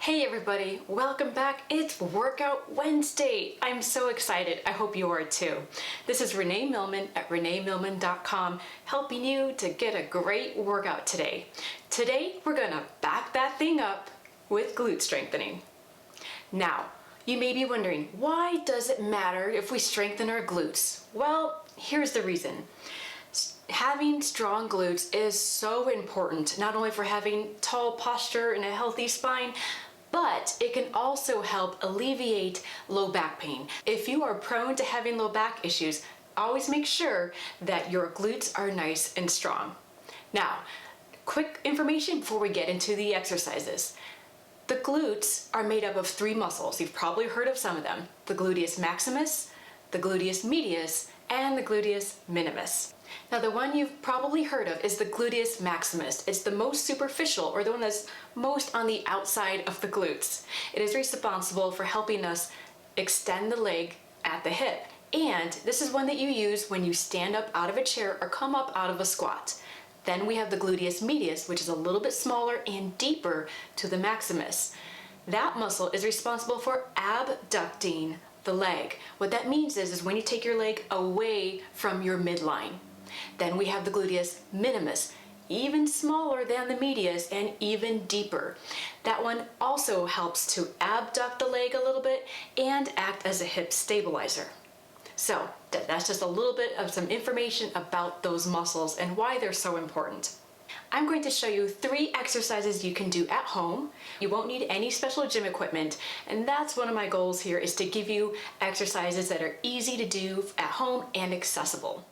Hey everybody, welcome back. It's Workout Wednesday. I'm so excited. I hope you are too. This is Renee Millman at reneemillman.com, helping you to get a great workout today. Today, we're gonna back that thing up with glute strengthening. Now, you may be wondering, why does it matter if we strengthen our glutes? Well, here's the reason. Having strong glutes is so important, not only for having tall posture and a healthy spine, but it can also help alleviate low back pain. If you are prone to having low back issues, always make sure that your glutes are nice and strong. Now, quick information before we get into the exercises. The glutes are made up of three muscles. You've probably heard of some of them: the gluteus maximus, the gluteus medius, and the gluteus minimus. Now, the one you've probably heard of is the gluteus maximus. It's the most superficial, or the one that's most on the outside of the glutes. It is responsible for helping us extend the leg at the hip. And this is one that you use when you stand up out of a chair or come up out of a squat. Then we have the gluteus medius, which is a little bit smaller and deeper to the maximus. That muscle is responsible for abducting the leg. What that means is when you take your leg away from your midline. Then we have the gluteus minimus, even smaller than the medius and even deeper. That one also helps to abduct the leg a little bit and act as a hip stabilizer. So that's just a little bit of some information about those muscles and why they're so important. I'm going to show you 3 exercises you can do at home. You won't need any special gym equipment, and that's one of my goals here, is to give you exercises that are easy to do at home and accessible.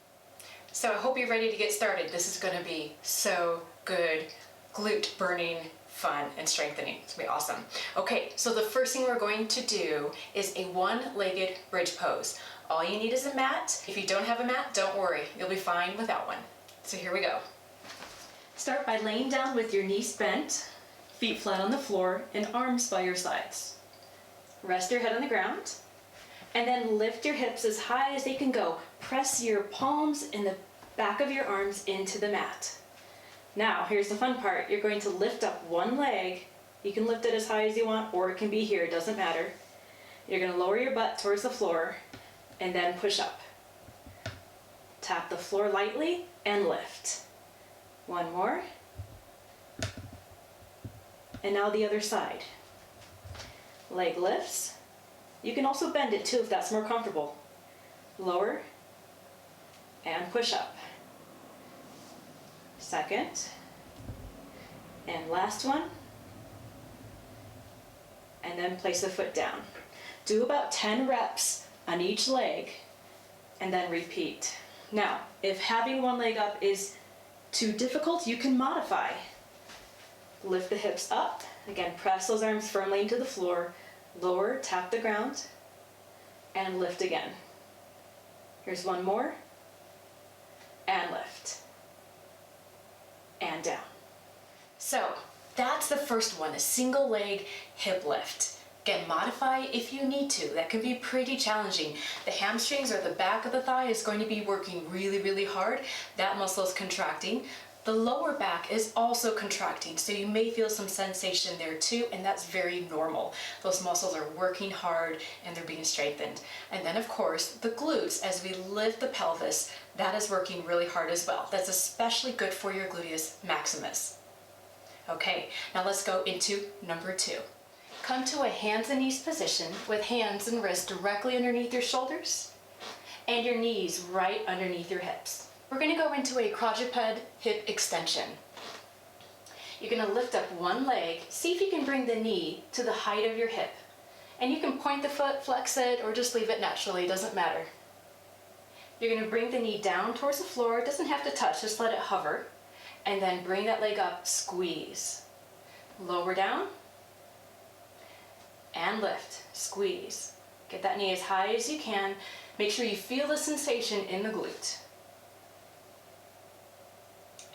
So I hope you're ready to get started. This is going to be so good, glute burning, fun, and strengthening. It's going to be awesome. Okay, so the first thing we're going to do is a one-legged bridge pose. All you need is a mat. If you don't have a mat, don't worry. You'll be fine without one. So here we go. Start by laying down with your knees bent, feet flat on the floor, and arms by your sides. Rest your head on the ground, and then lift your hips as high as they can go. Press your palms and the back of your arms into the mat. Now, here's the fun part. You're going to lift up one leg. You can lift it as high as you want, or it can be here, it doesn't matter. You're going to lower your butt towards the floor, and then push up. Tap the floor lightly and lift. One more. And now the other side. Leg lifts. You can also bend it too if that's more comfortable. Lower and push up. Second. And last one. And then place the foot down. Do about 10 reps on each leg and then repeat. Now, if having one leg up is too difficult, you can modify. Lift the hips up. Again, press those arms firmly into the floor. Lower, tap the ground, and lift again. Here's one more. And lift. And down. So, that's the first one, a single leg hip lift. Again, modify if you need to. That can be pretty challenging. The hamstrings or the back of the thigh is going to be working really, really hard. That muscle is contracting. The lower back is also contracting, so you may feel some sensation there too, and that's very normal. Those muscles are working hard and they're being strengthened. And then of course, the glutes, as we lift the pelvis, that is working really hard as well. That's especially good for your gluteus maximus. Okay, now let's go into number 2. Come to a hands and knees position with hands and wrists directly underneath your shoulders and your knees right underneath your hips. We're going to go into a quadruped hip extension. You're going to lift up one leg. See if you can bring the knee to the height of your hip. And you can point the foot, flex it, or just leave it naturally. It doesn't matter. You're going to bring the knee down towards the floor. It doesn't have to touch. Just let it hover. And then bring that leg up. Squeeze. Lower down. And lift. Squeeze. Get that knee as high as you can. Make sure you feel the sensation in the glute.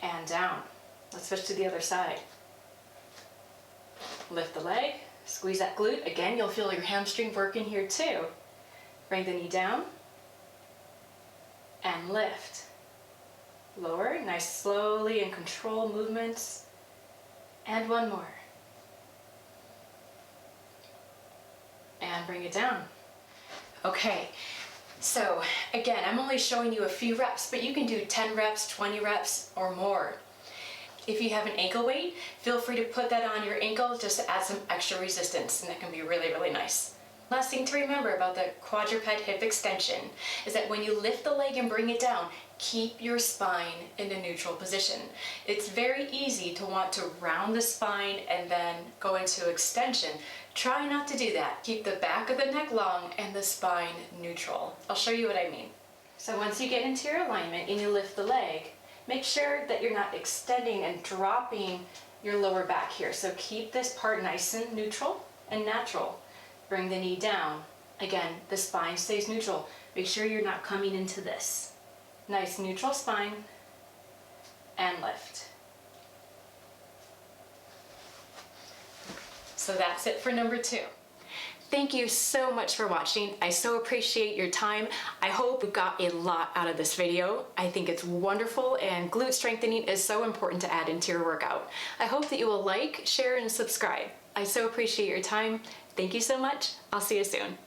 And down. Let's switch to the other side. Lift the leg, squeeze that glute. Again, you'll feel your hamstring working here too. Bring the knee down and lift. Lower, nice slowly and controlled movements. And one more. and bring it down. Okay, so again, I'm only showing you a few reps, but you can do 10 reps, 20 reps, or more. If you have an ankle weight, feel free to put that on your ankle just to add some extra resistance, and that can be really, really nice. Last thing to remember about the quadruped hip extension is that when you lift the leg and bring it down, keep your spine in a neutral position. It's very easy to want to round the spine and then go into extension. Try not to do that. Keep the back of the neck long and the spine neutral. I'll show you what I mean. So once you get into your alignment and you lift the leg, make sure that you're not extending and dropping your lower back here. So keep this part nice and neutral and natural. Bring the knee down. Again, the spine stays neutral. Make sure you're not coming into this. Nice neutral spine, and lift. So that's it for number 2. Thank you so much for watching. I so appreciate your time. I hope you got a lot out of this video. I think it's wonderful, and glute strengthening is so important to add into your workout. I hope that you will like, share, and subscribe. I so appreciate your time. Thank you so much. I'll see you soon.